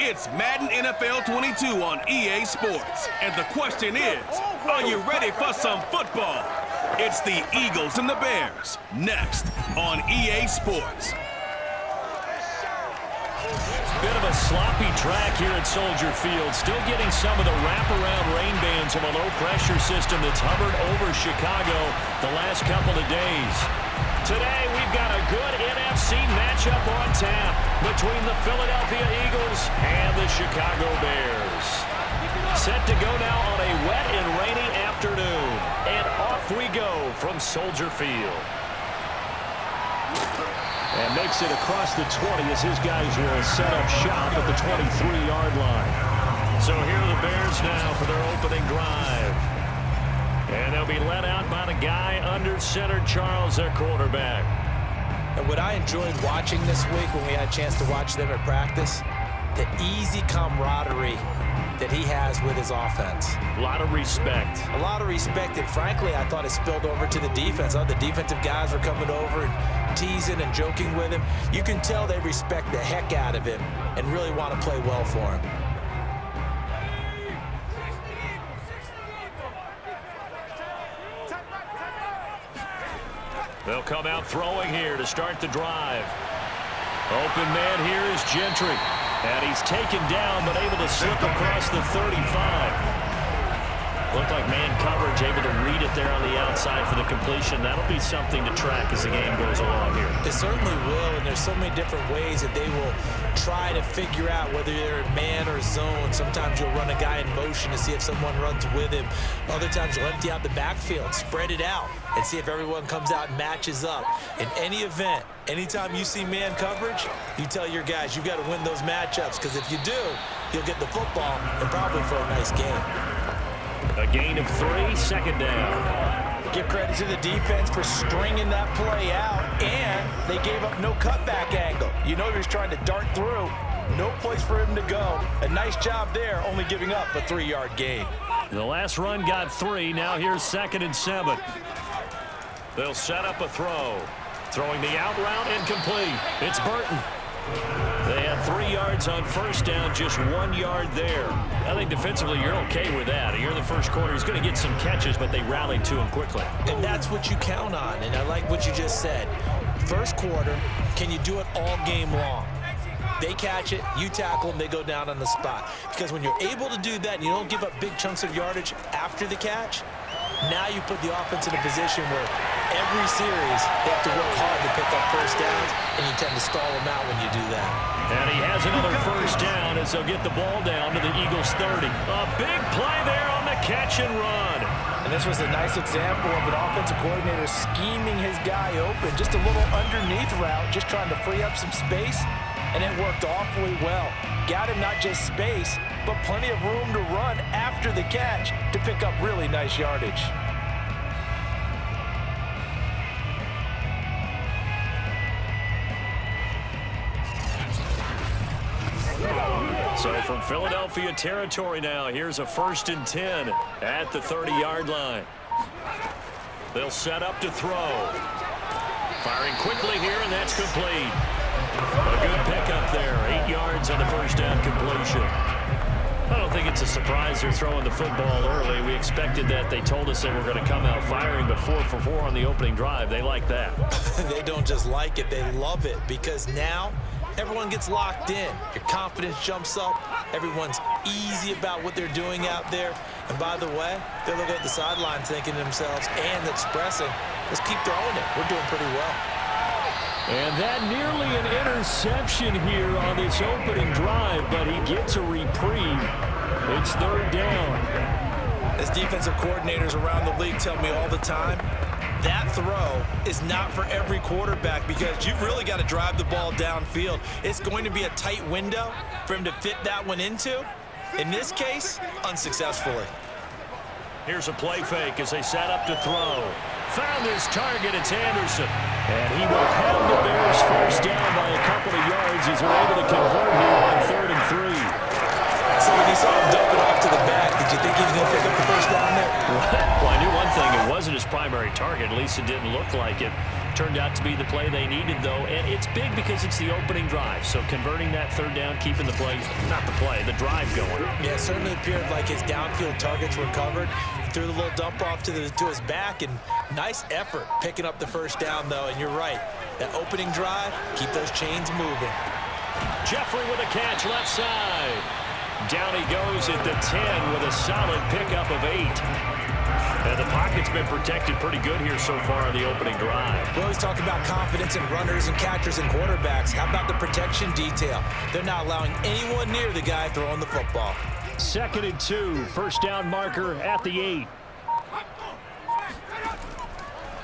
It's Madden NFL 22 on EA Sports. And the question is, are you ready for some football? It's the Eagles and the Bears, next on EA Sports. Bit of a sloppy track here at Soldier Field. Still getting some of the wraparound rain bands of a low-pressure system that's hovered over Chicago the last couple of days. Today, we've got a good NFC matchup on tap between the Philadelphia Eagles and the Chicago Bears. Set to go now on a wet and rainy afternoon. And off we go from Soldier Field. And makes it across the 20 as his guys will set up shop at the 23-yard line. So here are the Bears now for their opening drive. And they'll be led out by the guy under center, Charles, their quarterback. And what I enjoyed watching this week when we had a chance to watch them at practice, the easy camaraderie that he has with his offense. A lot of respect. A lot of respect, and frankly, I thought it spilled over to the defense. The defensive guys were coming over and teasing and joking with him. You can tell they respect the heck out of him and really want to play well for him. They'll come out throwing here to start the drive. Open man here is Gentry. And he's taken down, but able to slip across the 35. Looked like man coverage, able to read it there on the outside for the completion. That'll be something to track as the game goes along here. It certainly will, and there's so many different ways that they will try to figure out whether they're in man or zone. Sometimes you'll run a guy in motion to see if someone runs with him. Other times you'll empty out the backfield, spread it out, and see if everyone comes out and matches up. In any event, anytime you see man coverage, you tell your guys you've got to win those matchups, because if you do, you'll get the football and probably for a nice game. A gain of 3, second down. Give credit to the defense for stringing that play out, and they gave up no cutback angle. You know he's trying to dart through. No place for him to go. A nice job there, only giving up a 3-yard gain. The last run got 3. Now here's 2nd and 7. They'll set up a throw. Throwing the out route incomplete. It's Burton. They had 3 yards on first down, just 1 yard there. I think defensively you're okay with that. Here in the first quarter, he's going to get some catches, but they rallied to him quickly. And that's what you count on, and I like what you just said. First quarter, can you do it all game long? They catch it, you tackle them, they go down on the spot. Because when you're able to do that and you don't give up big chunks of yardage after the catch, now you put the offense in a position where every series they have to work hard to pick up first downs, and you tend to stall them out when you do that. And he has another first down as they'll get the ball down to the Eagles' 30. A big play there on the catch and run. And this was a nice example of an offensive coordinator scheming his guy open. Just a little underneath route, just trying to free up some space, and it worked awfully well. Got him not just space, but plenty of room to run after the catch to pick up really nice yardage. So from Philadelphia territory now, here's a 1st and 10 at the 30-yard line. They'll set up to throw. Firing quickly here, and that's complete. A good pickup there, 8 yards on the first down completion. I don't think it's a surprise they're throwing the football early. We expected that. They told us they were going to come out firing, but 4 for 4 on the opening drive. They like that. They don't just like it, they love it, because now everyone gets locked in. Your confidence jumps up. Everyone's easy about what they're doing out there. And by the way, they're looking at the sideline thinking to themselves and expressing, let's keep throwing it. We're doing pretty well. And that nearly an interception here on this opening drive, but he gets a reprieve. It's 3rd down. As defensive coordinators around the league tell me all the time, that throw is not for every quarterback, because you've really got to drive the ball downfield. It's going to be a tight window for him to fit that one into. In this case, unsuccessfully. Here's a play fake as they set up to throw. Found his target, it's Anderson. And he will have the Bears first down by a couple of yards as they're able to convert here on 3rd and 3. So when you saw him dump it off to the back, did you think he was going to pick up the first down there? Well, I knew one thing. It wasn't his primary target. At least it didn't look like it. Turned out to be the play they needed, though. And it's big because it's the opening drive. So converting that third down, keeping the play, not the play, the drive going. Yeah, it certainly appeared like his downfield targets were covered. He threw the little dump off to his back, and nice effort picking up the first down, though. And you're right. That opening drive, keep those chains moving. Jeffrey with a catch left side. Down he goes at the 10 with a solid pickup of 8. And the pocket's been protected pretty good here so far on the opening drive. We always talk about confidence in runners and catchers and quarterbacks. How about the protection detail? They're not allowing anyone near the guy throwing the football. 2nd and 2, first down marker at the 8.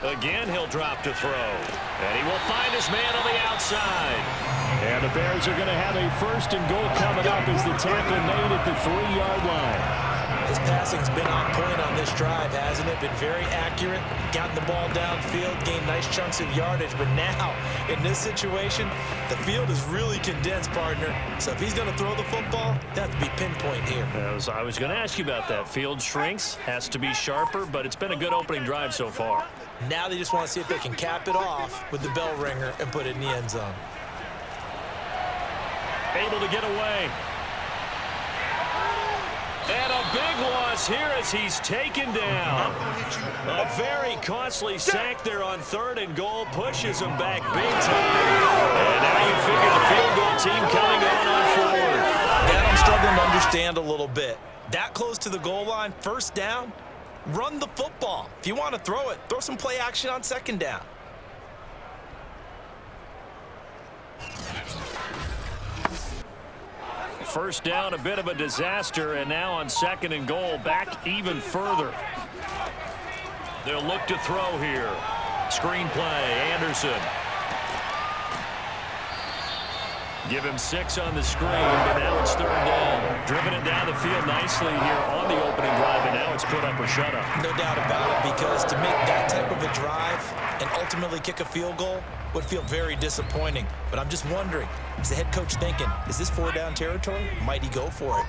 Again, he'll drop to throw. And he will find his man on the outside. And the Bears are going to have a 1st and goal coming up as the tackle made at the 3-yard line. His passing's been on point on this drive, hasn't it? Been very accurate, gotten the ball downfield, gained nice chunks of yardage. But now, in this situation, the field is really condensed, partner. So if he's going to throw the football, that has to be pinpoint here. I was going to ask you about that. Field shrinks, has to be sharper, but it's been a good opening drive so far. Now they just want to see if they can cap it off with the bell ringer and put it in the end zone. Able to get away. And a big loss here as he's taken down. A very costly sack there on 3rd and goal. Pushes him back big time. And now you figure the field goal team coming on 4th. That I'm struggling to understand a little bit. That close to the goal line, 1st down, run the football. If you want to throw it, throw some play action on 2nd down. First down, a bit of a disaster, and now on 2nd and goal, back even further. They'll look to throw here. Screen play, Anderson. Give him 6 on the screen, but now it's 3rd down. Driven it down the field nicely here on the opening drive, and now it's put up or shut up. No doubt about it, because to make that type of a drive and ultimately kick a field goal would feel very disappointing. But I'm just wondering, is the head coach thinking, is this 4-down territory? Might he go for it?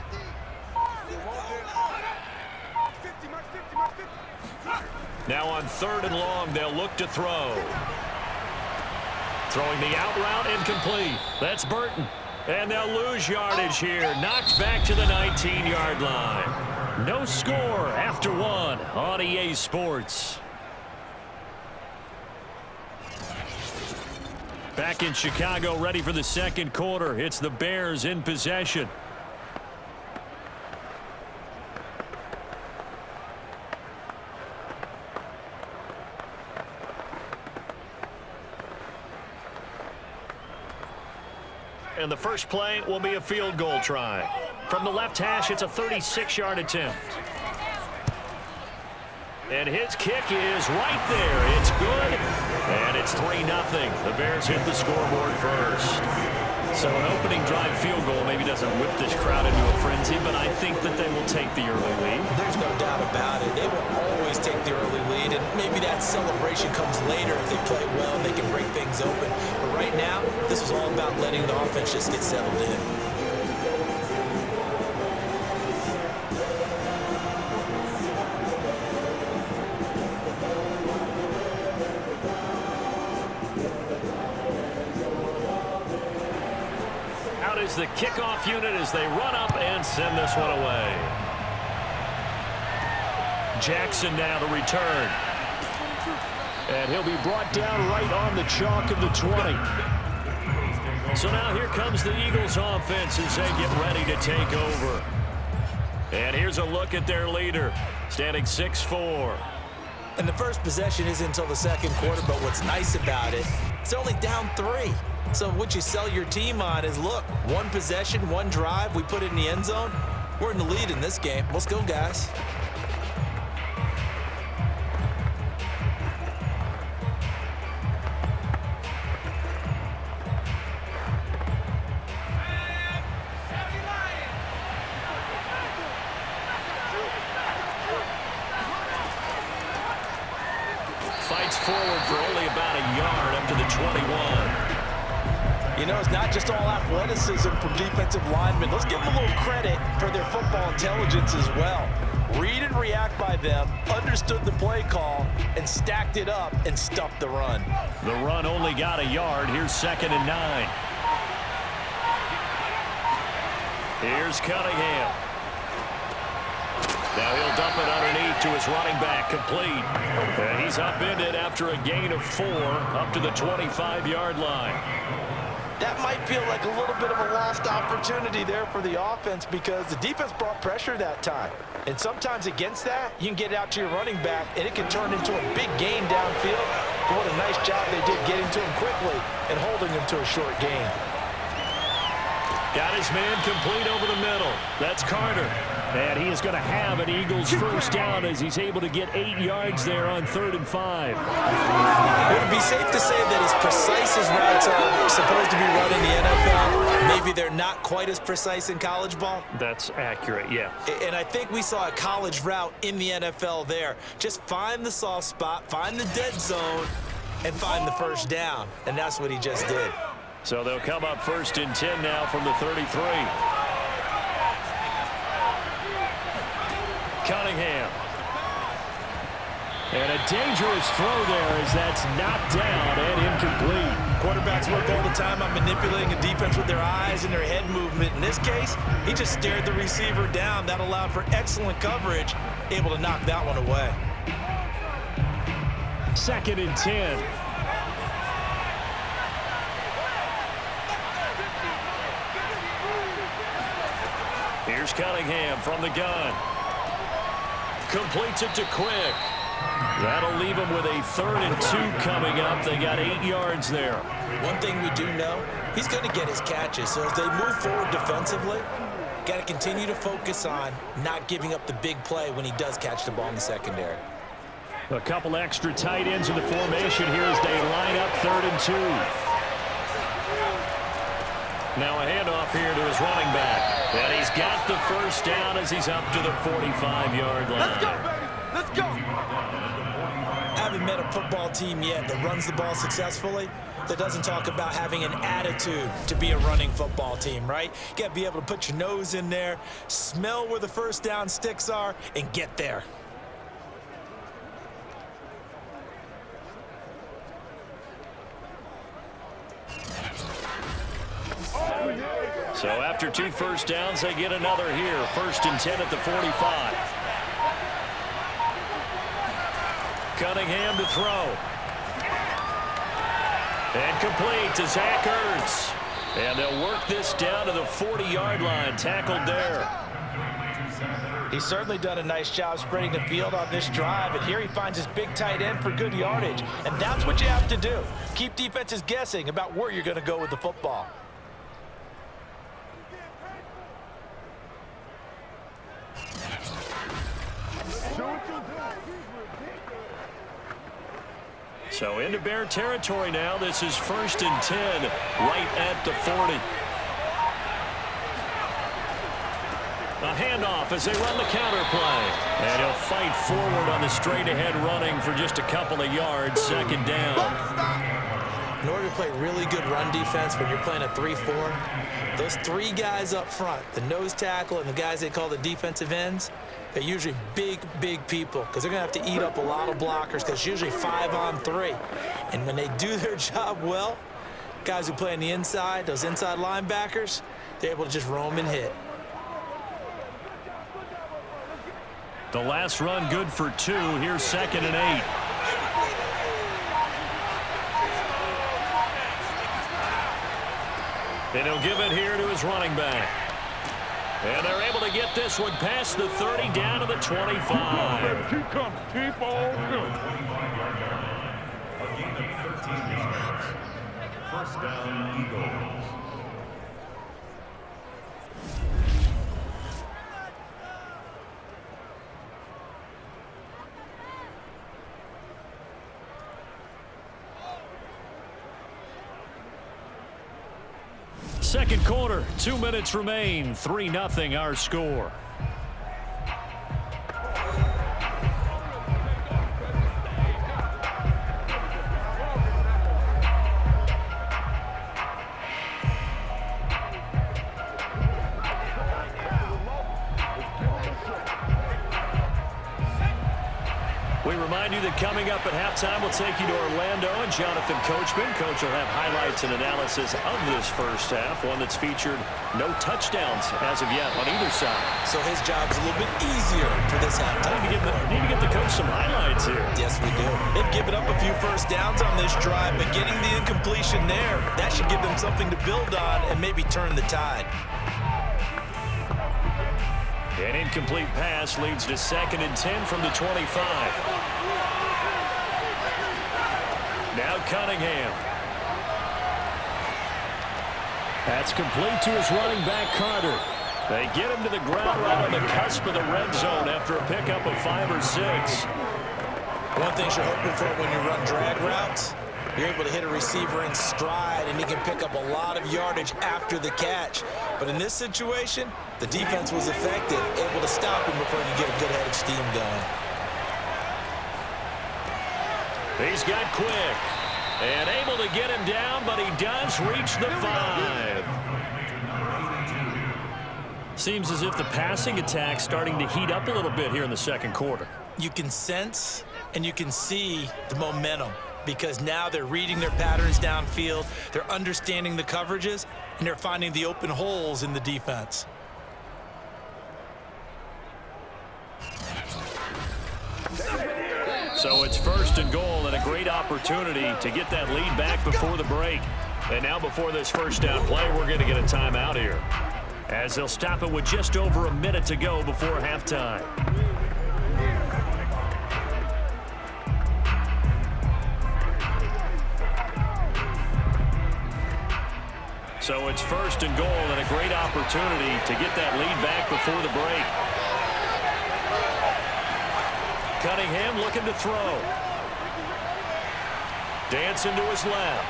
Now on 3rd and long, they'll look to throw. Throwing the out route incomplete. That's Burton. And they'll lose yardage here. Knocked back to the 19-yard line. No score after 1 on EA Sports. Back in Chicago, ready for the 2nd quarter. It's the Bears in possession. And the first play will be a field goal try. From the left hash, it's a 36-yard attempt. And his kick is right there. It's good. And it's 3-0. The Bears hit the scoreboard first. So an opening drive field goal maybe doesn't whip this crowd into a frenzy, but I think that they will take the early lead. There's no doubt about it. They will always take the early lead, and maybe that celebration comes later if they play well and they can break things open. But right now, this is all about letting the offense just get settled in. Is the kickoff unit as they run up and send this one away. Jackson now to return. And he'll be brought down right on the chalk of the 20. So now here comes the Eagles offense as they get ready to take over. And here's a look at their leader, standing 6'4". And the first possession isn't until the 2nd quarter, but what's nice about it, it's only down 3. So what you sell your team on is, look, 1 possession, 1 drive, we put it in the end zone. We're in the lead in this game. Let's go, guys. Fights forward for only about a yard up to the 21. You know, it's not just all athleticism from defensive linemen. Let's give them a little credit for their football intelligence as well. Read and react by them, understood the play call, and stacked it up and stuffed the run. The run only got a yard. Here's 2nd and 9. Here's Cunningham. Now he'll dump it underneath to his running back, complete. And he's upended after a gain of 4 up to the 25-yard line. That might feel like a little bit of a lost opportunity there for the offense because the defense brought pressure that time. And sometimes against that, you can get out to your running back, and it can turn into a big gain downfield. But what a nice job they did getting to him quickly and holding him to a short gain. Got his man complete over the middle. That's Carter. And he is going to have an Eagles first down as he's able to get 8 yards there on 3rd and 5. Would it be safe to say that as precise as routes are supposed to be run in the NFL, maybe they're not quite as precise in college ball? That's accurate, yeah. And I think we saw a college route in the NFL there. Just find the soft spot, find the dead zone, and find the first down. And that's what he just did. So they'll come up 1st and 10 now from the 33. Cunningham. And a dangerous throw there as that's knocked down and incomplete. Quarterbacks work all the time on manipulating a defense with their eyes and their head movement. In this case, he just stared the receiver down. That allowed for excellent coverage, able to knock that one away. 2nd and 10. Here's Cunningham from the gun. Completes it to Quick. That'll leave him with a 3rd and 2 coming up. They got 8 yards there. One thing we do know, he's going to get his catches. So as they move forward defensively, got to continue to focus on not giving up the big play when he does catch the ball in the secondary. A couple extra tight ends in the formation here as they line up 3rd and 2. Now a handoff here to his running back. And he's got the first down as he's up to the 45-yard line. Let's go, baby. Let's go. Haven't met a football team yet that runs the ball successfully, that doesn't talk about having an attitude to be a running football team, right? You got to be able to put your nose in there, smell where the first down sticks are, and get there. So after 2 first downs, they get another here. 1st and 10 at the 45. Cunningham to throw. And complete to Zach Ertz. And they'll work this down to the 40-yard line. Tackled there. He's certainly done a nice job spreading the field on this drive, and here he finds his big tight end for good yardage. And that's what you have to do. Keep defenses guessing about where you're going to go with the football. So into Bear territory now. This is 1st and 10 right at the 40. A handoff as they run the counter play. And he'll fight forward on the straight-ahead running for just a couple of yards. 2nd down. In order to play really good run defense when you're playing a 3-4, those 3 guys up front, the nose tackle and the guys they call the defensive ends, they're usually big, big people because they're going to have to eat up a lot of blockers because it's usually 5 on 3. And when they do their job well, guys who play on the inside, those inside linebackers, they're able to just roam and hit. The last run good for 2. Here's 2nd and 8. And he'll give it here to his running back. And they're able to get this one past the 30 down to the 25. Keep coming. Keep on coming. A gain of 13 yards. First down, Eagles. Second quarter, 2 minutes remain. 3-0 our score. we remind you that coming up at halftime, we'll take you to Orlando and Jonathan Coachman. Coach will have highlights and analysis of this first half, one that's featured no touchdowns as of yet on either side. So his job's a little bit easier for this halftime. Need to get the coach some highlights here. Yes, we do. They've given up a few first downs on this drive, but getting the incompletion there, that should give them something to build on and maybe turn the tide. An incomplete pass leads to 2nd and 10 from the 25. Now Cunningham. That's complete to his running back, Carter. They get him to the ground right on the cusp of the red zone after a pickup of 5 or 6. One thing you're hoping for when you run drag routes, you're able to hit a receiver in stride, and he can pick up a lot of yardage after the catch. But in this situation, the defense was effective, able to stop him before you get a good head of steam going. He's got quick and able to get him down, but he does reach the 5. Seems as if the passing attack's starting to heat up a little bit here in the second quarter. You can sense and you can see the momentum, because now they're reading their patterns downfield, they're understanding the coverages, and they're finding the open holes in the defense. So it's 1st and goal, and a great opportunity to get that lead back before the break. And now before this first down play, we're going to get a timeout here, as they'll stop it with just over a minute to go before halftime. So it's 1st and goal, and a great opportunity to get that lead back before the break. Cunningham looking to throw. Dancing to his left.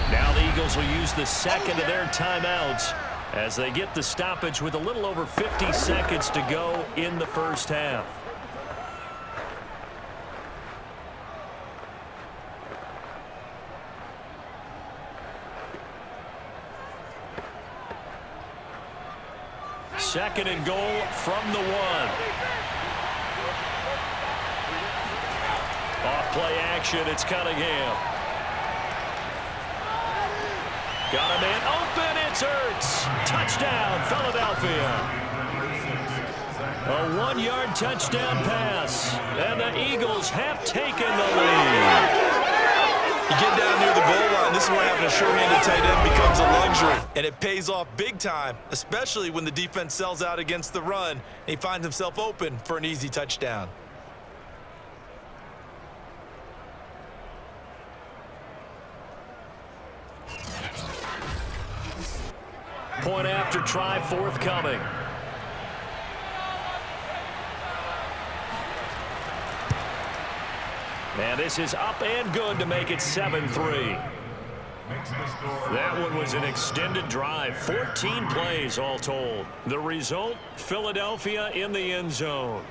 Now the Eagles will use the 2nd of their timeouts as they get the stoppage with a little over 50 seconds to go in the first half. Second and goal from the 1. Off play action, it's Cunningham. Got a man open, it's Ertz. Touchdown, Philadelphia. A 1-yard touchdown pass, and the Eagles have taken the lead. You get down near the goal line, this is where having a sure-handed tight end becomes a luxury, and it pays off big time, especially when the defense sells out against the run, and he finds himself open for an easy touchdown. Point after try forthcoming. And this is up and good to make it 7-3. That one was an extended drive, 14 plays all told. The result, Philadelphia in the end zone.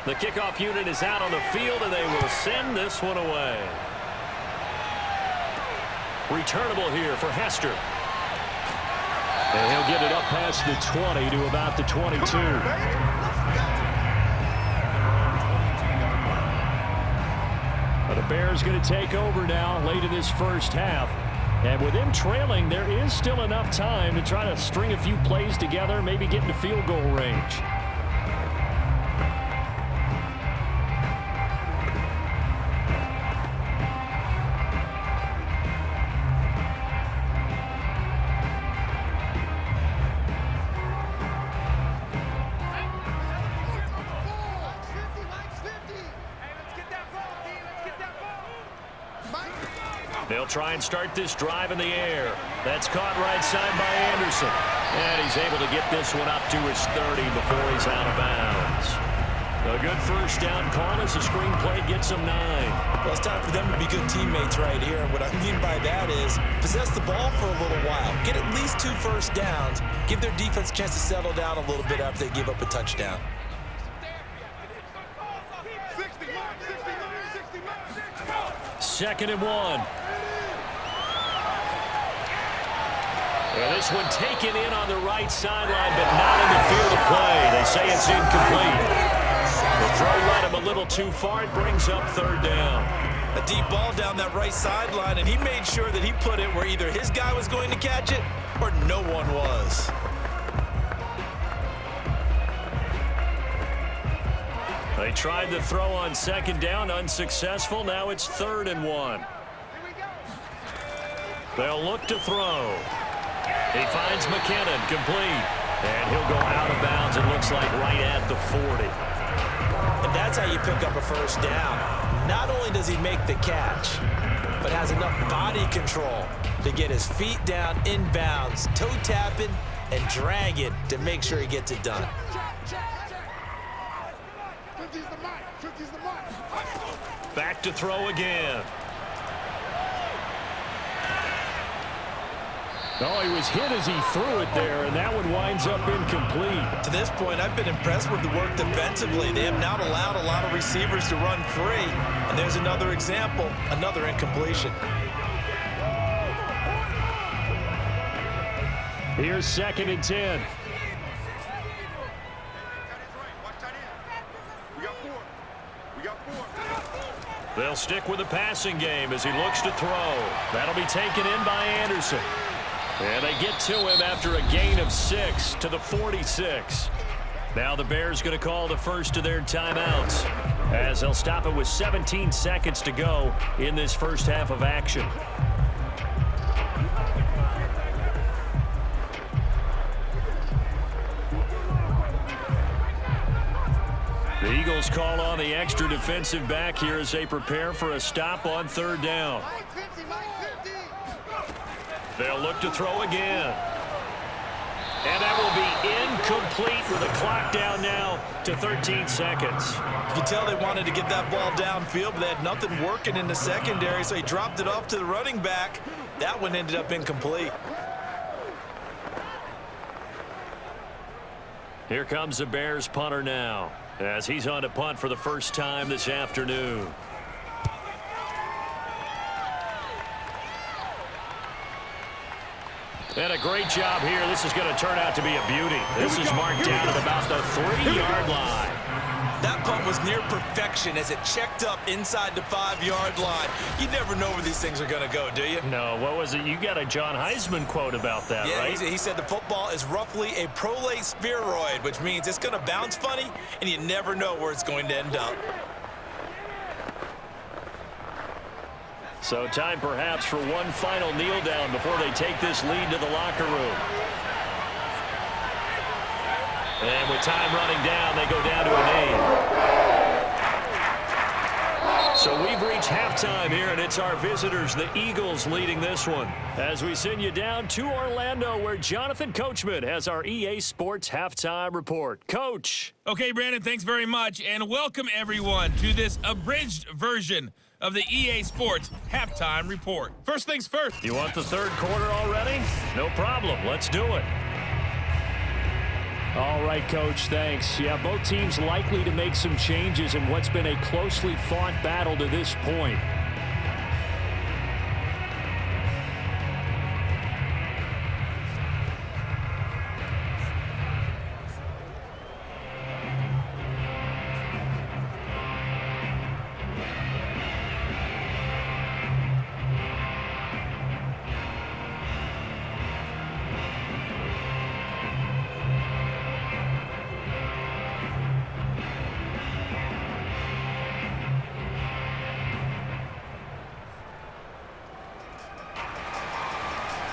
The kickoff unit is out on the field, and they will send this one away. Returnable here for Hester. And he'll get it up past the 20 to about the 22. But the Bears going to take over now late in this first half. And with them trailing, there is still enough time to try to string a few plays together, maybe get into field goal range. They'll try and start this drive in the air. That's caught right side by Anderson. And he's able to get this one up to his 30 before he's out of bounds. A good first down call as the screenplay gets them 9. Well, it's time for them to be good teammates right here. And what I mean by that is possess the ball for a little while. Get at least 2 first downs. Give their defense a chance to settle down a little bit after they give up a touchdown. 2nd and 1. And this one taken in on the right sideline, but not in the field of play. They say it's incomplete. The throw led him a little too far. It brings up 3rd down. A deep ball down that right sideline, and he made sure that he put it where either his guy was going to catch it or no one was. They tried the throw on 2nd down, unsuccessful. Now it's 3rd and 1. They'll look to throw. He finds McKinnon, complete. And he'll go out of bounds, it looks like, right at the 40. And that's how you pick up a first down. Not only does he make the catch, but has enough body control to get his feet down inbounds, toe tapping, and dragging to make sure he gets it done. Back to throw again. Oh, he was hit as he threw it there, and that one winds up incomplete. To this point, I've been impressed with the work defensively. They have not allowed a lot of receivers to run free. And there's another example, another incompletion. Here's 2nd and 10. They'll stick with the passing game as he looks to throw. That'll be taken in by Anderson. And they get to him after a gain of 6 to the 46. Now the Bears going to call the first of their timeouts as they'll stop it with 17 seconds to go in this first half of action. The Eagles call on the extra defensive back here as they prepare for a stop on 3rd down. They'll look to throw again. And that will be incomplete with the clock down now to 13 seconds. You can tell they wanted to get that ball downfield, but they had nothing working in the secondary, so he dropped it off to the running back. That one ended up incomplete. Here comes the Bears punter now as he's on to punt for the first time this afternoon. And a great job here. This is going to turn out to be a beauty. This is marked down at about the 3-yard line. That punt was near perfection as it checked up inside the 5-yard line. You never know where these things are going to go, do you? No, what was it? You got a John Heisman quote about that, right? Yeah, he said the football is roughly a prolate spheroid, which means it's going to bounce funny, and you never know where it's going to end up. So time perhaps for one final kneel down before they take this lead to the locker room. And with time running down, they go down to a knee. So we've reached halftime here, and it's our visitors, the Eagles, leading this one. As we send you down to Orlando, where Jonathan Coachman has our EA Sports Halftime Report. Coach. Okay, Brandon, thanks very much, and welcome everyone to this abridged version of the EA Sports Halftime Report. First things first. You want the 3rd quarter already? No problem. Let's do it. All right, Coach, thanks. Yeah, both teams likely to make some changes in what's been a closely fought battle to this point.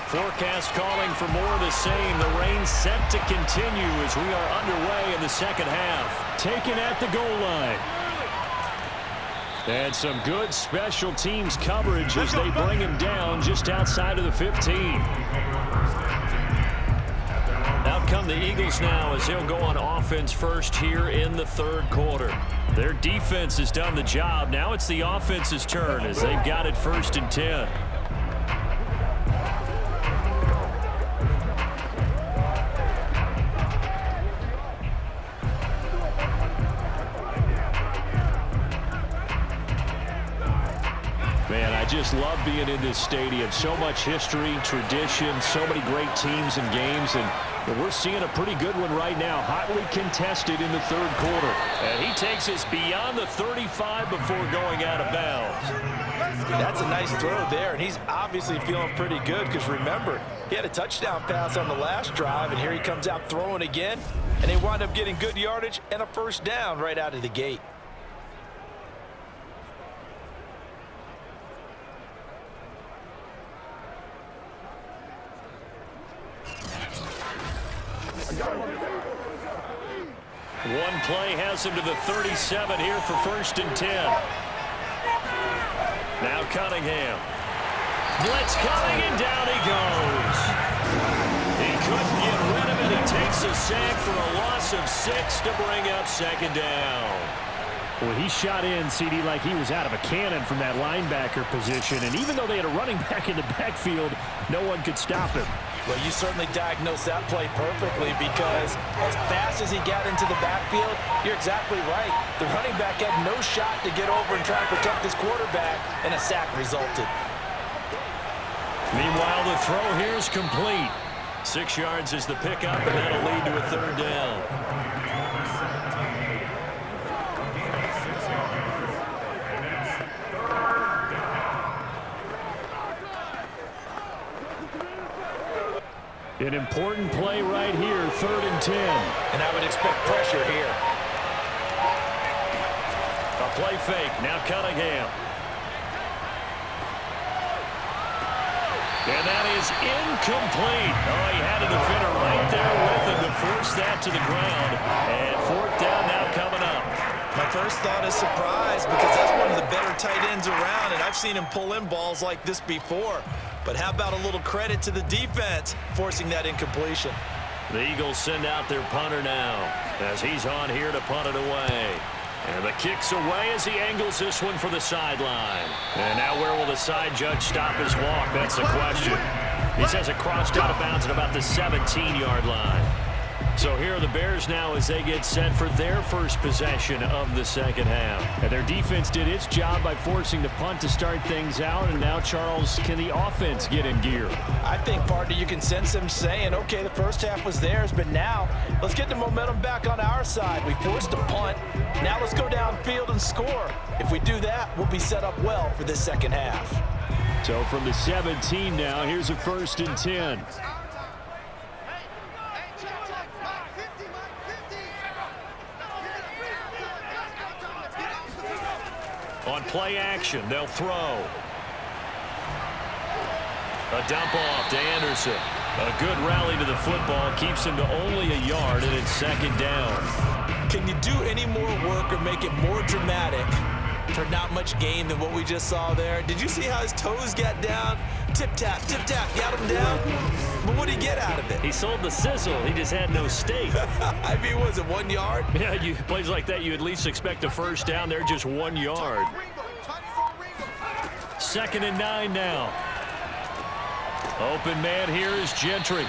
Forecast calling for more of the same. The rain set to continue as we are underway in the second half. Taken at the goal line. And some good special teams coverage as they bring him down just outside of the 15. Now come the Eagles now as they'll go on offense first here in the third quarter. Their defense has done the job. Now it's the offense's turn as they've got it 1st and 10. Man, I just love being in this stadium. So much history, tradition, so many great teams and games, and we're seeing a pretty good one right now, hotly contested in the third quarter. And he takes us beyond the 35 before going out of bounds. That's a nice throw there, and he's obviously feeling pretty good because, remember, he had a touchdown pass on the last drive, and here he comes out throwing again, and they wind up getting good yardage and a first down right out of the gate. One play has him to the 37 here for 1st and 10. Now Cunningham. Blitz coming, and down he goes. He couldn't get rid of it. He takes a sack for a loss of 6 to bring up 2nd down. Well, he shot in, CD, like he was out of a cannon from that linebacker position. And even though they had a running back in the backfield, no one could stop him. Well, you certainly diagnosed that play perfectly because as fast as he got into the backfield, you're exactly right. The running back had no shot to get over and try to protect his quarterback, and a sack resulted. Meanwhile, the throw here is complete. 6 yards is the pickup, and that'll lead to a 3rd down. An important play right here, 3rd and 10. And I would expect pressure here. A play fake, now Cunningham. And that is incomplete. Oh, he had a defender right there with him to force that to the ground. And 4th down now coming up. My first thought is surprise because that's one of the better tight ends around, and I've seen him pull in balls like this before. But how about a little credit to the defense forcing that incompletion? The Eagles send out their punter now as he's on here to punt it away. And the kick's away as he angles this one for the sideline. And now where will the side judge stop his walk? That's the question. He says it crossed out of bounds at about the 17-yard line. So here are the Bears now as they get set for their first possession of the second half. And their defense did its job by forcing the punt to start things out. And now, Charles, can the offense get in gear? I think, partner, you can sense them saying, okay, the first half was theirs, but now let's get the momentum back on our side. We forced a punt. Now let's go downfield and score. If we do that, we'll be set up well for this second half. So from the 17 now, here's a 1st and 10. On play action, they'll throw. A dump off to Anderson. A good rally to the football keeps him to only a yard, and it's 2nd down. Can you do any more work or make it more dramatic for not much gain than what we just saw there? Did you see how his toes got down? Tip-tap, got him down. But what did he get out of it? He sold the sizzle. He just had no steak. I mean, was it 1 yard? Yeah, plays like that, you at least expect a first down. They're just 1 yard. 2nd and 9 now. Open man here is Gentry.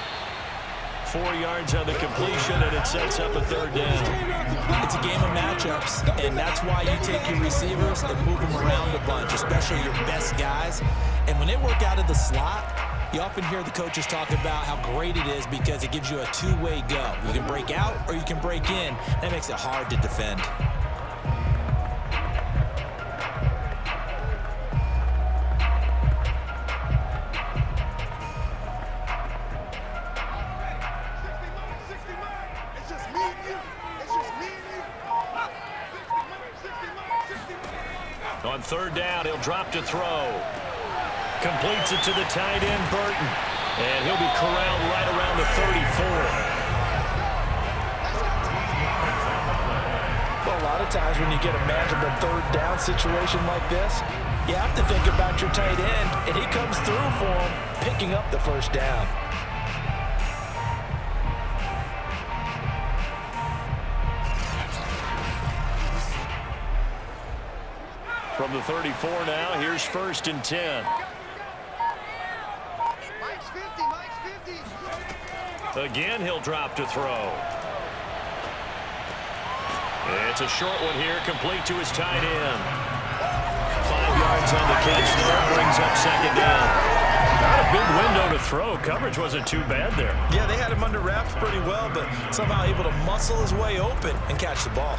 4 yards on the completion, and it sets up a 3rd down. It's a game of matchups, and that's why you take your receivers and move them around a bunch, especially your best guys. And when they work out of the slot, you often hear the coaches talk about how great it is because it gives you a two-way go. You can break out or you can break in. That makes it hard to defend. On 3rd down, he'll drop to throw. Completes it to the tight end, Burton. And he'll be corralled right around the 34. Well, a lot of times when you get a manageable 3rd down situation like this, you have to think about your tight end, and he comes through for him, picking up the 1st down. From the 34 now, here's 1st and 10. Again, he'll drop to throw. It's a short one here, complete to his tight end. 5 yards on the catch there, brings up 2nd down. Not a big window to throw. Coverage wasn't too bad there. Yeah, they had him under wraps pretty well, but somehow able to muscle his way open and catch the ball.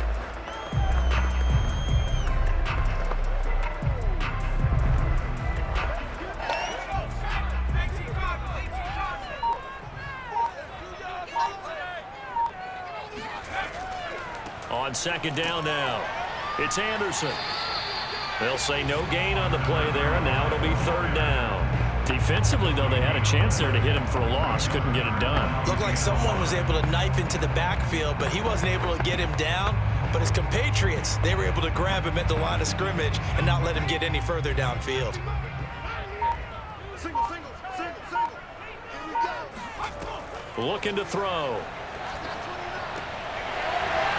On 2nd down now, it's Anderson. They'll say no gain on the play there, and now it'll be 3rd down. Defensively, though, they had a chance there to hit him for a loss. Couldn't get it done. Looked like someone was able to knife into the backfield, but he wasn't able to get him down. But his compatriots, they were able to grab him at the line of scrimmage and not let him get any further downfield. Single. Here we go. Looking to throw.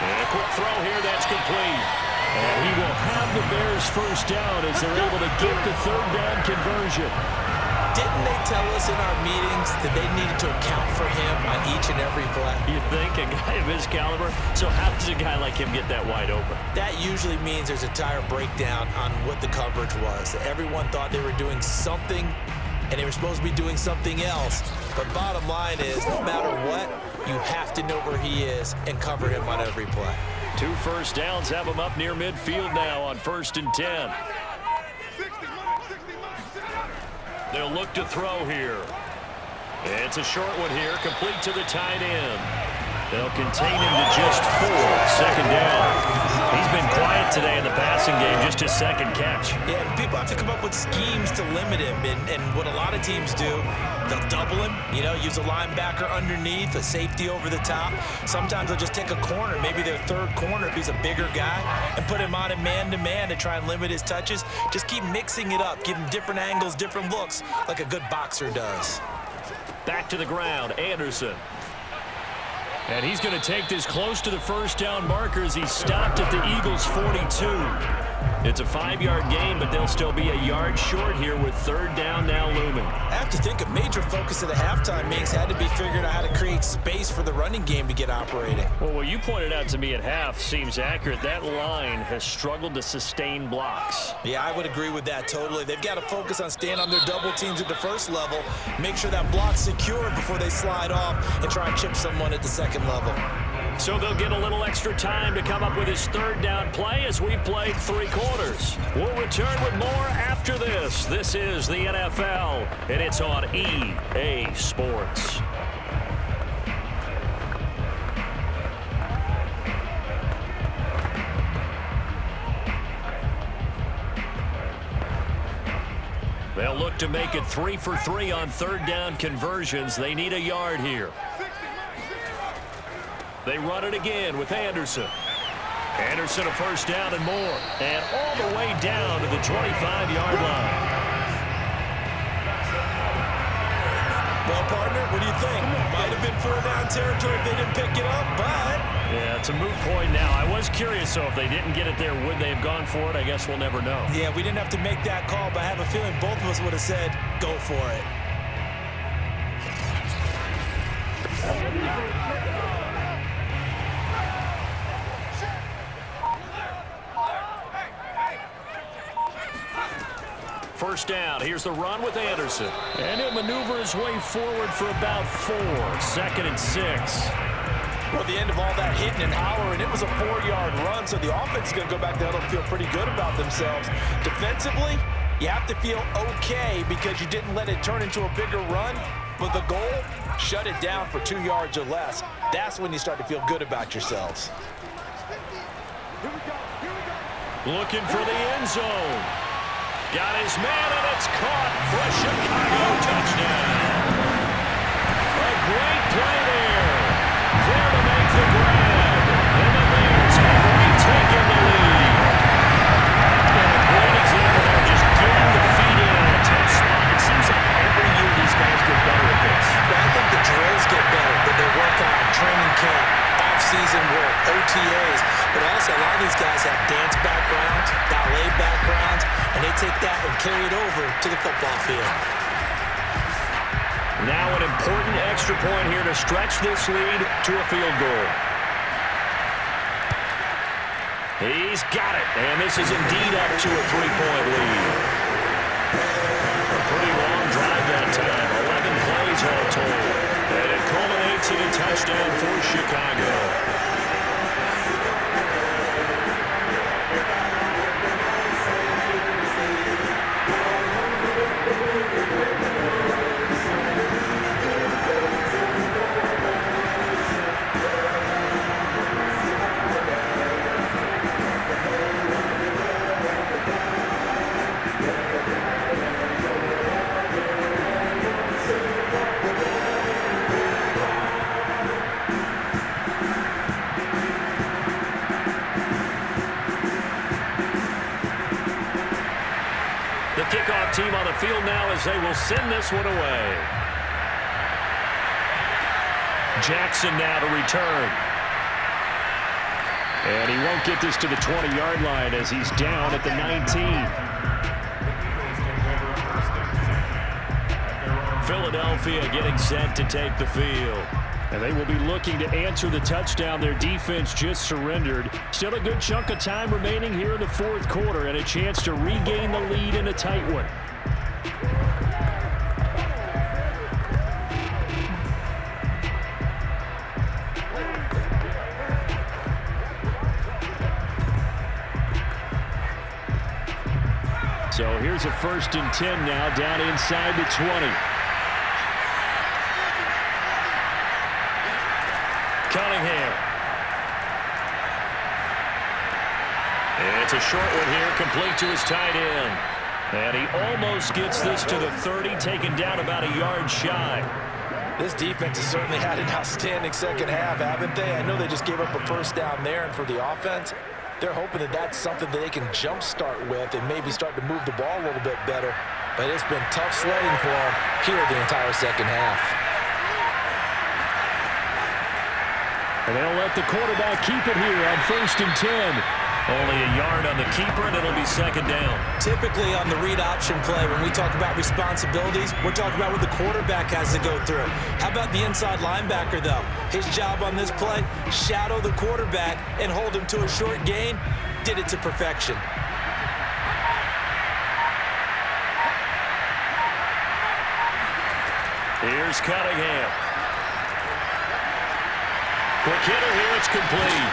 And a quick throw here, that's complete. And he will have the Bears 1st down as they're able to get the 3rd down conversion. Didn't they tell us in our meetings that they needed to account for him on each and every play? You think a guy of his caliber? So how does a guy like him get that wide open? That usually means there's a tire breakdown on what the coverage was. Everyone thought they were doing something, and they were supposed to be doing something else. But bottom line is, no matter what, you have to know where he is and cover him on every play. 2 first downs have him up near midfield now on 1st and 10. They'll look to throw here. It's a short one here, complete to the tight end. They'll contain him to just 4. 2nd down. He's been quiet today in the passing game, just his 2nd catch. Yeah, people have to come up with schemes to limit him, and what a lot of teams do, they'll double him, use a linebacker underneath, a safety over the top. Sometimes they'll just take a corner, maybe their 3rd corner if he's a bigger guy, and put him on a man-to-man to try and limit his touches. Just keep mixing it up, give him different angles, different looks, like a good boxer does. Back to the ground, Anderson. And he's going to take this close to the 1st down marker as he stopped at the Eagles' 42. It's a 5-yard gain, but they'll still be a yard short here with 3rd down now looming. I have to think a major focus of the halftime meetings had to be figuring out how to create space for the running game to get operating. Well, what you pointed out to me at half seems accurate. That line has struggled to sustain blocks. Yeah, I would agree with that totally. They've got to focus on staying on their double teams at the 1st level, make sure that block's secure before they slide off and try and chip someone at the 2nd level. So they'll get a little extra time to come up with his 3rd down play as we've played 3 quarters. We'll return with more after this. This is the NFL, and it's on EA Sports. They'll look to make it 3 for 3 on 3rd down conversions. They need a yard here. They run it again with Anderson. Anderson a 1st down and more. And all the way down to the 25-yard line. Well, partner, what do you think? Might have been 4th down territory if they didn't pick it up, but... Yeah, it's a moot point now. I was curious, so if they didn't get it there, would they have gone for it? I guess we'll never know. Yeah, we didn't have to make that call, but I have a feeling both of us would have said, go for it. First down. Here's the run with Anderson. And he'll maneuver his way forward for about 4. 2nd and 6. Well, the end of all that hitting and hollering, it was a 4-yard run, so the offense is going to go back there and feel pretty good about themselves. Defensively, you have to feel okay because you didn't let it turn into a bigger run, but the goal, shut it down for 2 yards or less. That's when you start to feel good about yourselves. Looking for the end zone. Got his man, and it's caught for a Chicago touchdown. A great play there. There to make the grab. And the Bears have retaken the lead. And a great example there, just getting the feet in a tough spot. It seems like every year these guys get better at this. Well, I think the drills get better that they work on training camp, off-season work, OTAs. But also, a lot of these guys have dance backgrounds, ballet backgrounds. and carry it over to the football field. Now an important extra point here to stretch this lead to a field goal. He's got it, and this is indeed up to a 3-point lead. A pretty long drive that time, 11 plays all told. And it culminates in a touchdown for Chicago. Kickoff team on the field now as they will send this one away. Jackson now to return. And he won't get this to the 20-yard line as he's down at the 19. Philadelphia getting set to take the field. And they will be looking to answer the touchdown their defense just surrendered. Still a good chunk of time remaining here in the fourth quarter and a chance to regain the lead in a tight one. So here's a 1st and 10 now down inside the 20. Cunningham. It's a short one here, complete to his tight end. And he almost gets this to the 30, taken down about a yard shy. This defense has certainly had an outstanding second half, haven't they? I know they just gave up a first down there, and for the offense, they're hoping that that's something that they can jumpstart with and maybe start to move the ball a little bit better. But it's been tough sledding for them here the entire second half. And they'll let the quarterback keep it here on 1st and 10. Only a yard on the keeper, and it'll be 2nd down. Typically on the read option play, when we talk about responsibilities, we're talking about what the quarterback has to go through. How about the inside linebacker, though? His job on this play, shadow the quarterback and hold him to a short gain. Did it to perfection. Here's Cunningham. Quick hitter here, it's complete.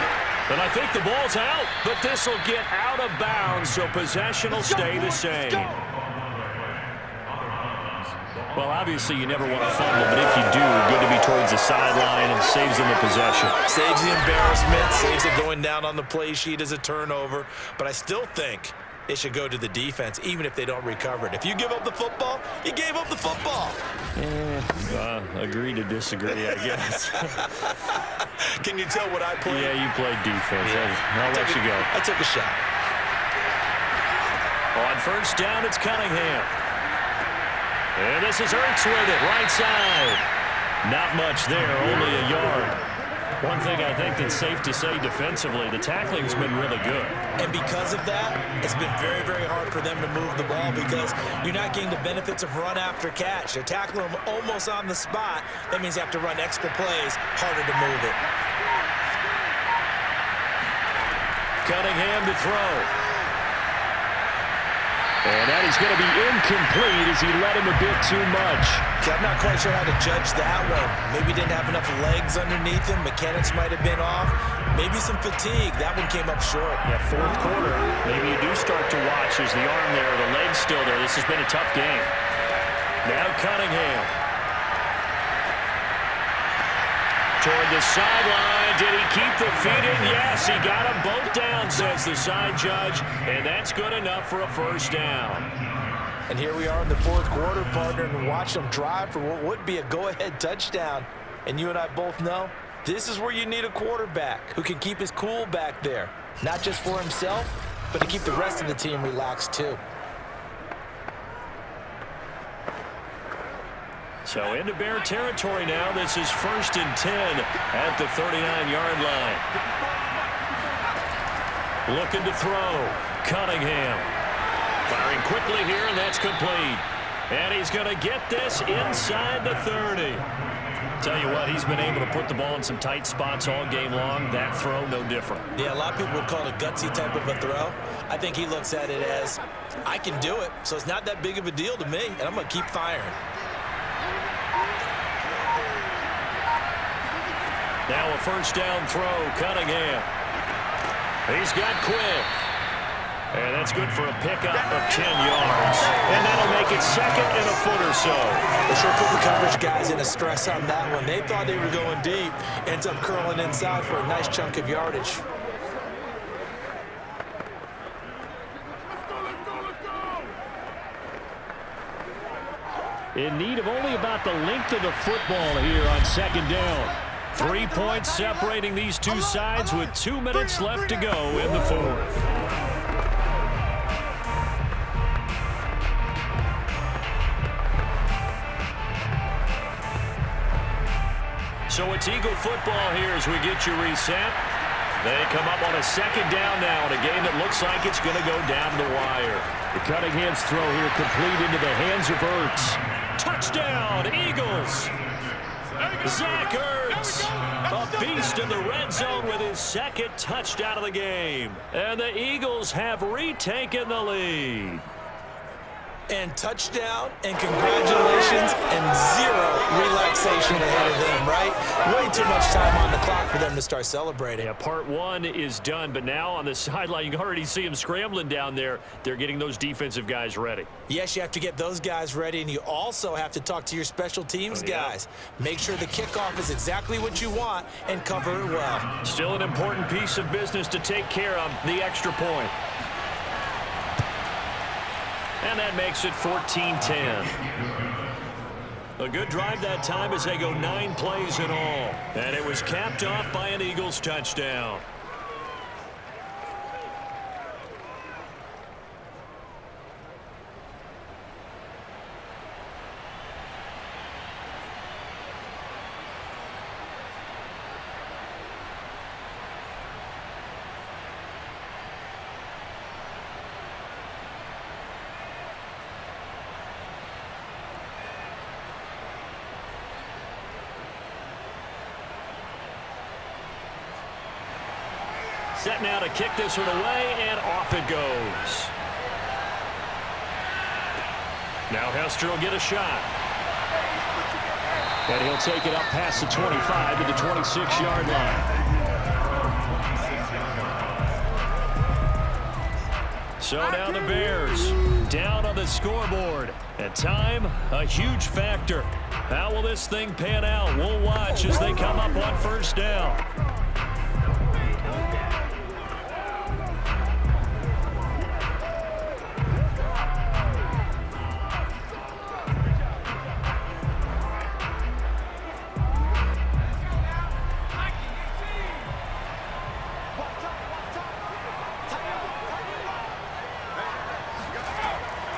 And I think the ball's out, but this will get out of bounds, so possession will stay the same. Well, obviously you never want to fumble, but if you do, good to be towards the sideline and saves them the possession. Saves the embarrassment, saves it going down on the play sheet as a turnover, but I still think it should go to the defense, even if they don't recover it. If you give up the football, you gave up the football. Agree to disagree, I guess. Can you tell what I played? Yeah, you played defense. Yeah. I'll let you go. I took a shot. On 1st down, it's Cunningham. And this is Ertz with it, right side. Not much there, only a yard. One thing I think that's safe to say defensively, the tackling's been really good. And because of that, it's been very, very hard for them to move the ball because you're not getting the benefits of run after catch. They're tackling them almost on the spot. That means you have to run extra plays, harder to move it. Cunningham to throw. And that is going to be incomplete as he let him a bit too much. I'm not quite sure how to judge that one. Maybe didn't have enough legs underneath him. Mechanics might have been off. Maybe some fatigue. That one came up short. Yeah, fourth quarter. Maybe you do start to watch. There's the arm there, the leg's still there. This has been a tough game. Now Cunningham. Toward the sideline. Did he keep the feet in? Yes, he got them both down, says the side judge. And that's good enough for a 1st down. And here we are in the fourth quarter, partner, and watch them drive for what would be a go-ahead touchdown. And you and I both know this is where you need a quarterback who can keep his cool back there. Not just for himself, but to keep the rest of the team relaxed too. So into Bear territory now. This is 1st and 10 at the 39-yard line. Looking to throw. Cunningham. Fires Firing quickly here, and that's complete. And he's going to get this inside the 30. Tell you what, he's been able to put the ball in some tight spots all game long. That throw, no different. Yeah, a lot of people would call it a gutsy type of a throw. I think he looks at it as, I can do it, so it's not that big of a deal to me, and I'm going to keep firing. Now a first down throw, Cunningham. He's got quick. And that's good for a pickup of 10 yards. And that'll make it second and a foot or so. They sure put the coverage guys in a stress on that one. They thought they were going deep. Ends up curling inside for a nice chunk of yardage. In need of only about the length of the football here on second down. 3 points separating these two sides with 2 minutes left to go in the fourth. So it's Eagle football here as we get you reset. They come up on a second down now in a game that looks like it's going to go down the wire. The Cunningham's throw here complete into the hands of Ertz. Touchdown, Eagles! Zach Ertz, a beast in the red zone with his second touchdown of the game. And the Eagles have retaken the lead. And touchdown, and congratulations, and zero relaxation ahead of them, right? Way too much time on the clock for them to start celebrating. Yeah, part one is done, but now on the sideline, you can already see them scrambling down there. They're getting those defensive guys ready. Yes, you have to get those guys ready, and you also have to talk to your special teams guys. Make sure the kickoff is exactly what you want and cover it well. Still an important piece of business to take care of, the extra point. And that makes it 14-10. A good drive that time as they go 9 plays in all. And it was capped off by an Eagles touchdown. Set now to kick this one away, and off it goes. Now Hester will get a shot. And he'll take it up past the 25 to the 26-yard line. So now the Bears down on the scoreboard. And time, a huge factor. How will this thing pan out? We'll watch as they come up on first down.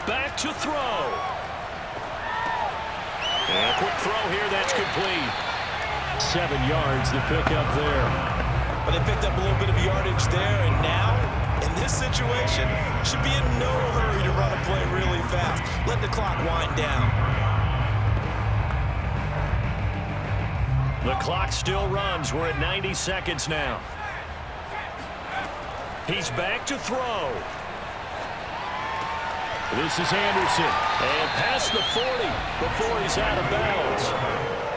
Back to throw. And a quick throw here, that's complete. 7 yards, the pickup there. But they picked up a little bit of yardage there, and now, in this situation, should be in no hurry to run a play really fast. Let the clock wind down. The clock still runs. We're at 90 seconds now. He's back to throw. This is Anderson. And past the 40 before he's out of bounds.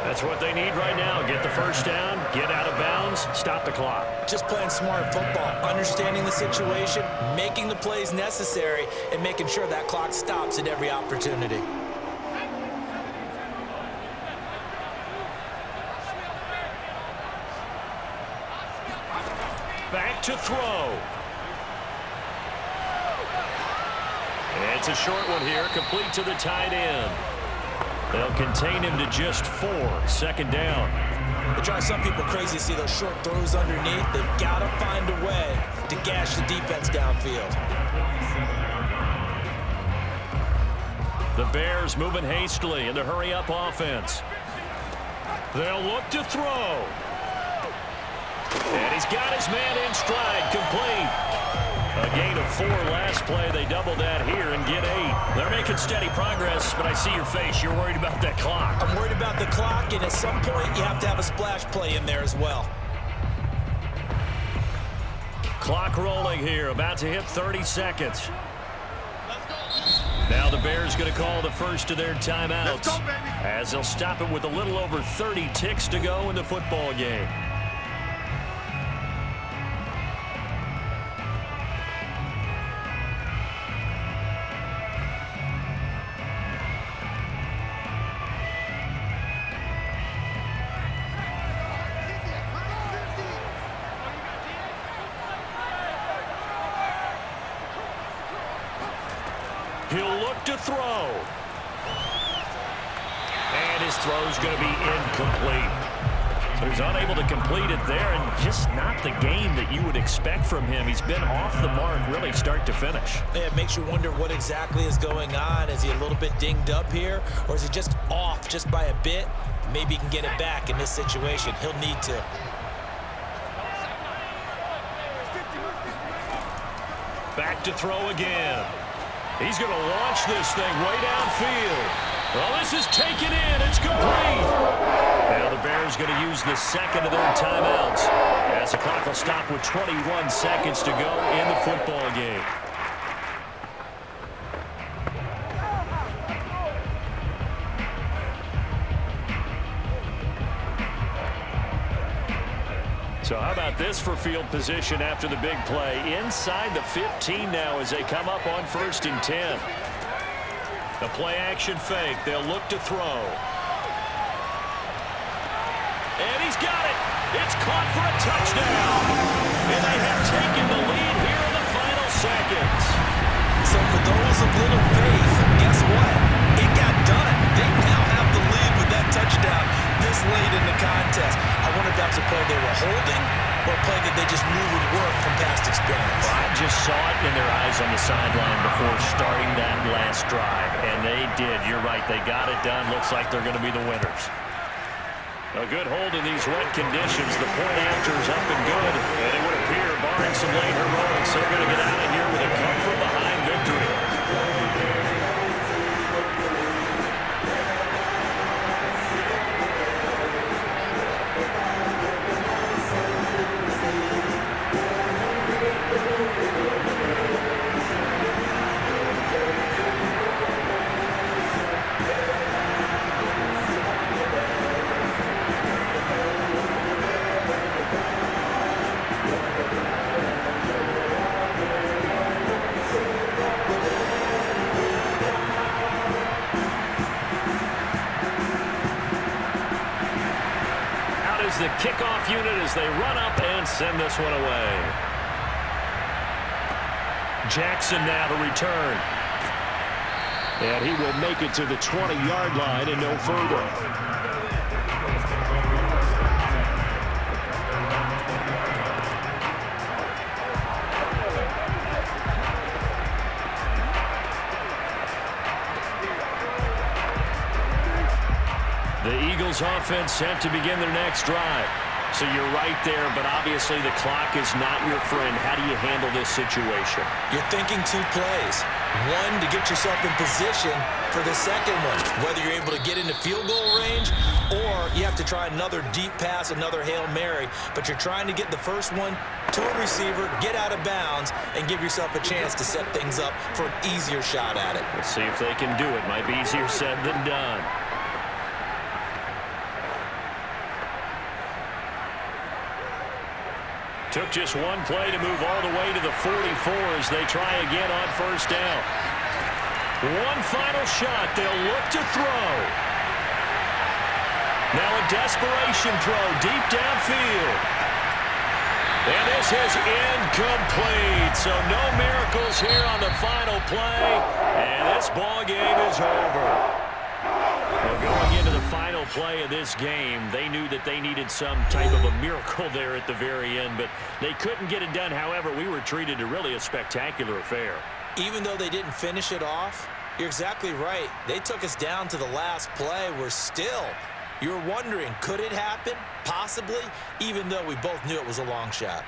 That's what they need right now. Get the first down, get out of bounds, stop the clock. Just playing smart football, understanding the situation, making the plays necessary, and making sure that clock stops at every opportunity. Back to throw. It's a short one here, complete to the tight end. They'll contain him to just 4, second down. It drives some people crazy to see those short throws underneath. They've got to find a way to gash the defense downfield. The Bears moving hastily in the hurry-up offense. They'll look to throw. And he's got his man in stride, complete. A gain of 4 last play. They double that here and get 8. They're making steady progress, but I see your face. You're worried about that clock. I'm worried about the clock, and at some point you have to have a splash play in there as well. Clock rolling here, about to hit 30 seconds. Now the Bears going to call the first of their timeouts, as they'll stop it with a little over 30 ticks to go in the football game. He'll look to throw. And his throw's going to be incomplete. So he's unable to complete it there, and just not the game that you would expect from him. He's been off the mark really start to finish. Yeah, it makes you wonder what exactly is going on. Is he a little bit dinged up here, or is he just off just by a bit? Maybe he can get it back in this situation. He'll need to. Back to throw again. He's going to launch this thing way downfield. Well, this is taken in. It's complete. Now the Bears going to use the second of their timeouts, as the clock will stop with 21 seconds to go in the football game. So how about this for field position after the big play? Inside the 15 now as they come up on 1st and 10. The play action fake. They'll look to throw. And he's got it. It's caught for a touchdown. And they have taken the lead here in the final seconds. So for those of little faith, guess what? It got done. They now have the lead with that touchdown this late in the contest. I wonder if that's a play they were holding or a play that they just knew would work from past experience. Well, I just saw it in their eyes on the sideline before starting that last drive, and they did. You're right. They got it done. Looks like they're going to be the winners. A good hold in these wet conditions. The point after is up and good, and it would appear, barring some late heroics, they're going to get out of here with a come-from-behind victory. The kickoff unit as they run up and send this one away. Jackson now to return. And he will make it to the 20-yard line and no further. The Eagles offense set to begin their next drive. So you're right there, but obviously the clock is not your friend. How do you handle this situation? You're thinking 2 plays. One, to get yourself in position for the second one, whether you're able to get into field goal range or you have to try another deep pass, another Hail Mary, but you're trying to get the first one to a receiver, get out of bounds, and give yourself a chance to set things up for an easier shot at it. Let's see if they can do it. Might be easier said than done. Took just one play to move all the way to the 44 as they try again on 1st down. One final shot. They'll look to throw. Now a desperation throw deep downfield. And this is incomplete. So no miracles here on the final play. And this ball game is over. Well, going into the final play of this game, they knew that they needed some type of a miracle there at the very end, but they couldn't get it done. However, we were treated to really a spectacular affair. Even though they didn't finish it off, you're exactly right. They took us down to the last play. We're still, you're wondering, could it happen? Possibly, even though we both knew it was a long shot.